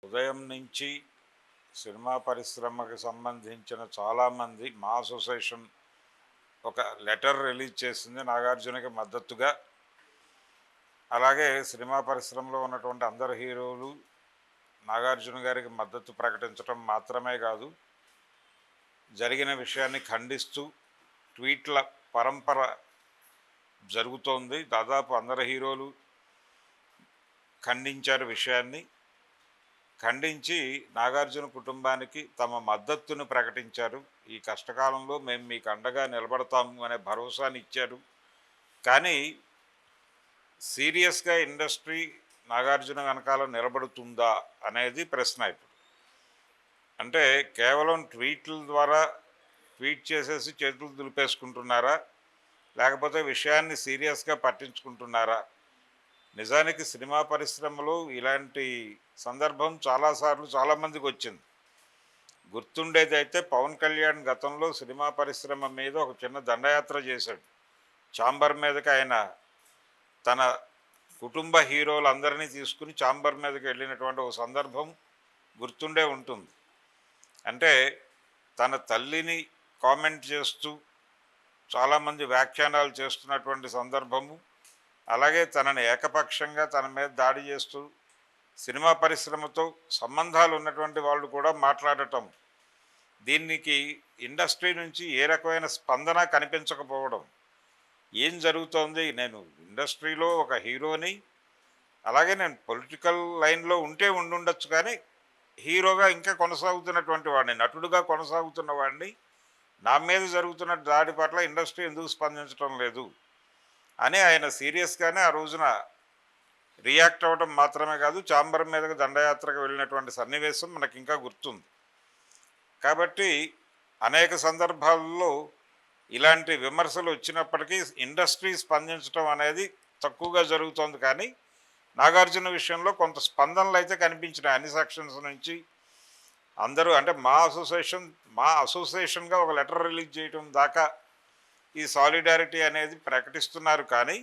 ఉదయం నుంచి సినిమా పరిశ్రమకు సంబంధించిన చాలామంది మా అసోసియేషన్ ఒక లెటర్ రిలీజ్ చేసింది నాగార్జునకి మద్దతుగా. అలాగే సినిమా పరిశ్రమలో ఉన్నటువంటి అందరు హీరోలు నాగార్జున గారికి మద్దతు ప్రకటించడం మాత్రమే కాదు, జరిగిన విషయాన్ని ఖండిస్తూ ట్వీట్ల పరంపర జరుగుతోంది. దాదాపు అందరు హీరోలు ఖండించారు విషయాన్ని. ఖండించి నాగార్జున కుటుంబానికి తమ మద్దతును ప్రకటించారు. ఈ కష్టకాలంలో మేము మీకు అండగా నిలబడతాము అనే భరోసాని ఇచ్చారు. కానీ సీరియస్గా ఇండస్ట్రీ నాగార్జున వెనకాల నిలబడుతుందా అనేది ప్రశ్న. ఇప్పుడు అంటే కేవలం ట్వీట్ల ద్వారా ట్వీట్ చేసేసి చేతులు దులిపేసుకుంటున్నారా, లేకపోతే విషయాన్ని సీరియస్గా పట్టించుకుంటున్నారా? నిజానికి సినిమా పరిశ్రమలో ఇలాంటి సందర్భం చాలాసార్లు చాలామందికి వచ్చింది. గుర్తుండేదైతే పవన్ కళ్యాణ్ గతంలో సినిమా పరిశ్రమ మీద ఒక చిన్న దండయాత్ర చేశాడు. చాంబర్ మీదకి ఆయన తన కుటుంబ హీరోలందరినీ తీసుకుని చాంబర్ మీదకి వెళ్ళినటువంటి ఒక సందర్భం గుర్తుండే ఉంటుంది. అంటే తన తల్లిని కామెంట్ చేస్తూ చాలామంది వ్యాఖ్యానాలు చేస్తున్నటువంటి సందర్భము, అలాగే తనని ఏకపక్షంగా తన మీద దాడి చేస్తూ సినిమా పరిశ్రమతో సంబంధాలు ఉన్నటువంటి వాళ్ళు కూడా మాట్లాడటం, దీనికి ఇండస్ట్రీ నుంచి ఏ రకమైన స్పందన కనిపించకపోవడం. ఏం జరుగుతోంది? నేను ఇండస్ట్రీలో ఒక హీరోని, అలాగే నేను పొలిటికల్ లైన్లో ఉండుండొచ్చు, కానీ హీరోగా ఇంకా కొనసాగుతున్నటువంటి వాడిని, నటుడుగా కొనసాగుతున్న వాడిని, నా మీద జరుగుతున్న దాడి పట్ల ఇండస్ట్రీ ఎందుకు స్పందించడం లేదు అని ఆయన సీరియస్గానే ఆ రోజున రియాక్ట్ అవ్వడం మాత్రమే కాదు, చాంబర్ మీదకి దండయాత్రకు వెళ్ళినటువంటి సన్నివేశం మనకి ఇంకా గుర్తుంది. కాబట్టి అనేక సందర్భాల్లో ఇలాంటి విమర్శలు వచ్చినప్పటికీ ఇండస్ట్రీ స్పందించడం అనేది తక్కువగా జరుగుతోంది. కానీ నాగార్జున విషయంలో కొంత స్పందనలు అయితే కనిపించినాయి అన్ని సెక్షన్స్ నుంచి. అందరూ అంటే మా అసోసియేషన్గా ఒక లెటర్ రిలీజ్ చేయడం దాకా ఈ సాలిడారిటీ అనేది ప్రకటిస్తున్నారు. కానీ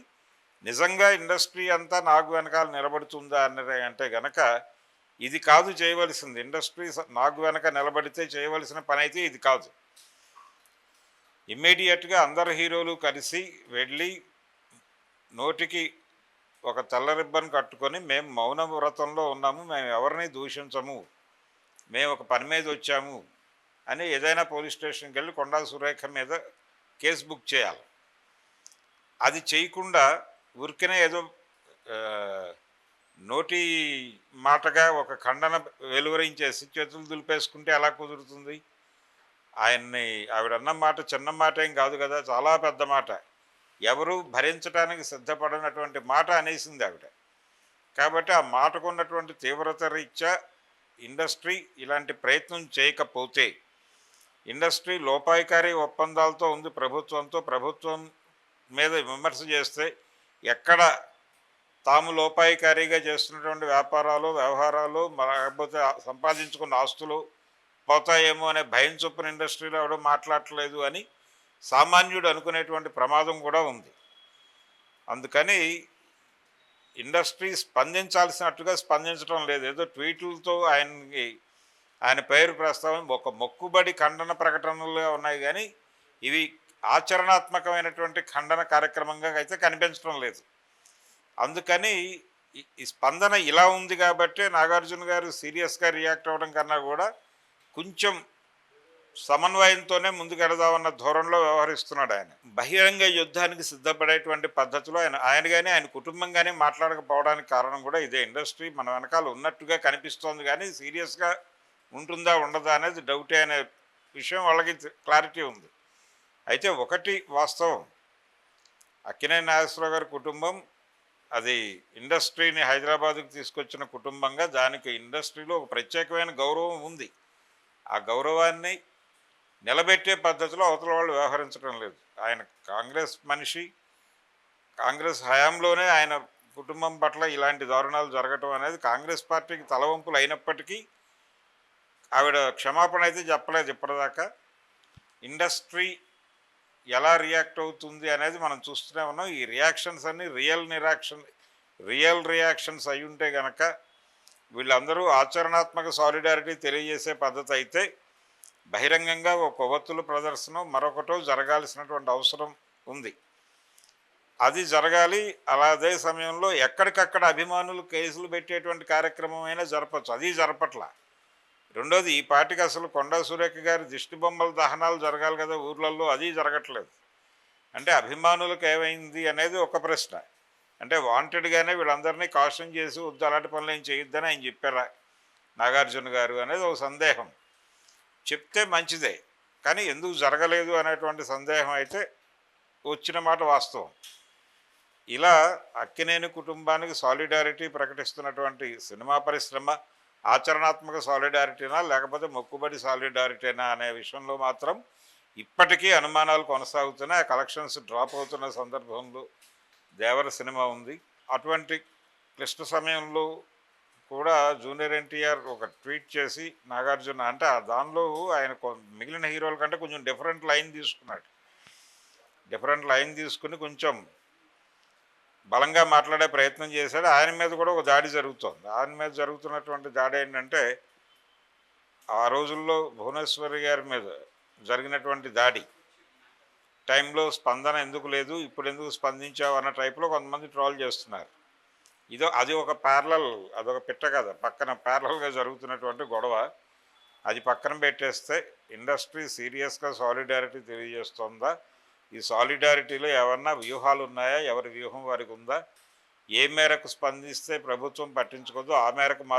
నిజంగా ఇండస్ట్రీ అంతా నాకు వెనకాల నిలబడుతుందా అన్నది అంటే గనక ఇది కాదు చేయవలసింది. ఇండస్ట్రీ నాకు వెనక నిలబడితే చేయవలసిన పని అయితే ఇది కాదు. ఇమ్మీడియట్గా అందరు హీరోలు కలిసి వెళ్ళి నోటికి ఒక తెల్ల రిబ్బన్ కట్టుకొని మేము మౌన వ్రతంలో ఉన్నాము, మేము ఎవరిని దూషించము, మేము ఒక పని మీద వచ్చాము అని ఏదైనా పోలీస్ స్టేషన్కి వెళ్ళి కొండా సురేఖ మీద కేసు బుక్ చేయాలి. అది చేయకుండా ఊరికనే ఏదో నోటి మాటగా ఒక ఖండన వెలువరించేసి చేతులు దులిపేసుకుంటే ఎలా కుదురుతుంది? ఆవిడన్న మాట చిన్న మాట ఏం కాదు కదా, చాలా పెద్ద మాట. ఎవరు భరించడానికి సిద్ధపడినటువంటి మాట అనేసింది ఆవిడ. కాబట్టి ఆ మాటకున్నటువంటి తీవ్రత రీత్యా ఇండస్ట్రీ ఇలాంటి ప్రయత్నం చేయకపోతే, ఇండస్ట్రీ లోపాయికారి ఒప్పందాలతో ఉంది ప్రభుత్వంతో, ప్రభుత్వం మీద విమర్శ చేస్తే ఎక్కడ తాము లోపాయికారిగా చేస్తున్నటువంటి వ్యాపారాలు వ్యవహారాలు లేకపోతే సంపాదించుకున్న ఆస్తులు పోతాయేమో అనే భయం చొప్పున ఇండస్ట్రీలో ఎవడో మాట్లాడట్లేదు అని సామాన్యుడు అనుకునేటువంటి ప్రమాదం కూడా ఉంది. అందుకని ఇండస్ట్రీ స్పందించాల్సినట్టుగా స్పందించడం లేదు. ఏదో ట్వీట్లతో ఆయన పేరు ప్రస్తావన ఒక మొక్కుబడి ఖండన ప్రకటనలుగా ఉన్నాయి, కానీ ఇవి ఆచరణాత్మకమైనటువంటి ఖండన కార్యక్రమంగా అయితే కనిపించడం లేదు. అందుకని ఈ స్పందన ఇలా ఉంది కాబట్టి నాగార్జున గారు సీరియస్గా రియాక్ట్ అవ్వడం కన్నా కూడా కొంచెం సమన్వయంతోనే ముందుకెడదామన్న ధోరణిలో వ్యవహరిస్తున్నాడు. ఆయన బహిరంగ యుద్ధానికి సిద్ధపడేటువంటి పద్ధతిలో ఆయన కానీ ఆయన కుటుంబం కానీ మాట్లాడకపోవడానికి కారణం కూడా ఇదే. ఇండస్ట్రీ మన వెనకాల ఉన్నట్టుగా కనిపిస్తోంది, కానీ సీరియస్గా ఉంటుందా ఉండదా అనేది డౌటే అనే విషయం వాళ్ళకి క్లారిటీ ఉంది. అయితే ఒకటి వాస్తవం, అక్కినేని నాగేశ్వరరావు గారి కుటుంబం అది ఇండస్ట్రీని హైదరాబాదుకు తీసుకొచ్చిన కుటుంబంగా దానికి ఇండస్ట్రీలో ఒక ప్రత్యేకమైన గౌరవం ఉంది. ఆ గౌరవాన్ని నిలబెట్టే పద్ధతిలో అవతల వాళ్ళు వ్యవహరించడం లేదు. ఆయన కాంగ్రెస్ మనిషి, కాంగ్రెస్ హయాంలోనే ఆయన కుటుంబం పట్ల ఇలాంటి దారుణాలు జరగటం అనేది కాంగ్రెస్ పార్టీకి తలవంపులు అయినప్పటికీ ఆవిడ క్షమాపణ అయితే చెప్పలేదు ఇప్పటిదాకా. ఇండస్ట్రీ ఎలా రియాక్ట్ అవుతుంది అనేది మనం చూస్తూనే ఉన్నాం. ఈ రియాక్షన్స్ అన్నీ రియల్ రియాక్షన్స్ అయి ఉంటే కనుక వీళ్ళందరూ ఆచరణాత్మక సాలిడారిటీ తెలియజేసే పద్ధతి అయితే బహిరంగంగా ఒక కొవ్వొత్తుల ప్రదర్శన మరొకటో జరగాల్సినటువంటి అవసరం ఉంది. అది జరగాలి. అలా అదే సమయంలో ఎక్కడికక్కడ అభిమానులు కేసులు పెట్టేటువంటి కార్యక్రమం అయినా జరపచ్చు. అది జరపట్ల. రెండోది ఈ పార్టీకి అసలు కొండా సురేఖ గారి దిష్టి బొమ్మల దహనాలు జరగాలి కదా ఊర్లలో, అది జరగట్లేదు. అంటే అభిమానులకు ఏమైంది అనేది ఒక ప్రశ్న. అంటే వాంటెడ్గానే వీళ్ళందరినీ కాషన్ చేసి వద్దు అలాంటి పనులు ఏం చేయొద్దని ఆయన చెప్పారా నాగార్జున గారు అనేది ఒక సందేహం. చెప్తే మంచిదే, కానీ ఎందుకు జరగలేదు అనేటువంటి సందేహం అయితే వచ్చిన మాట వాస్తవం. ఇలా అక్కినేని కుటుంబానికి సాలిడారిటీ ప్రకటిస్తున్నటువంటి సినిమా పరిశ్రమ ఆచరణాత్మక సాలిడారిటీనా లేకపోతే మొక్కుబడి సాలిడారిటీనా అనే విషయంలో మాత్రం ఇప్పటికీ అనుమానాలు కొనసాగుతున్నాయి. ఆ కలెక్షన్స్ డ్రాప్ అవుతున్న సందర్భంలో దేవర సినిమా ఉంది. అటువంటి క్లిష్ట సమయంలో కూడా జూనియర్ ఎన్టీఆర్ ఒక ట్వీట్ చేసి నాగార్జున అంటే దానిలో ఆయన మిగిలిన హీరోల కంటే కొంచెం డిఫరెంట్ లైన్ తీసుకున్నాడు. డిఫరెంట్ లైన్ తీసుకుని కొంచెం బలంగా మాట్లాడే ప్రయత్నం చేశాడు. ఆయన మీద కూడా ఒక దాడి జరుగుతోంది. ఆయన మీద జరుగుతున్నటువంటి దాడి ఏంటంటే ఆ రోజుల్లో భువనేశ్వరి గారి మీద జరిగినటువంటి దాడి టైంలో స్పందన ఎందుకు లేదు, ఇప్పుడు ఎందుకు స్పందించావు అన్న టైప్లో కొంతమంది ట్రోల్ చేస్తున్నారు. అది ఒక ప్యారలల్, అదొక పిట్ట కథ, పక్కన ప్యారలల్గా జరుగుతున్నటువంటి గొడవ. అది పక్కన పెట్టేస్తే ఇండస్ట్రీ సీరియస్గా సాలిడారిటీ తెలియజేస్తుందా, ఈ సాలిడారిటీలో ఏమన్నా వ్యూహాలు ఉన్నాయా, ఎవరి వ్యూహం వారికి ఉందా, ఏ మేరకు స్పందిస్తే ప్రభుత్వం పట్టించుకోదు ఆ మేరకు మాత్రం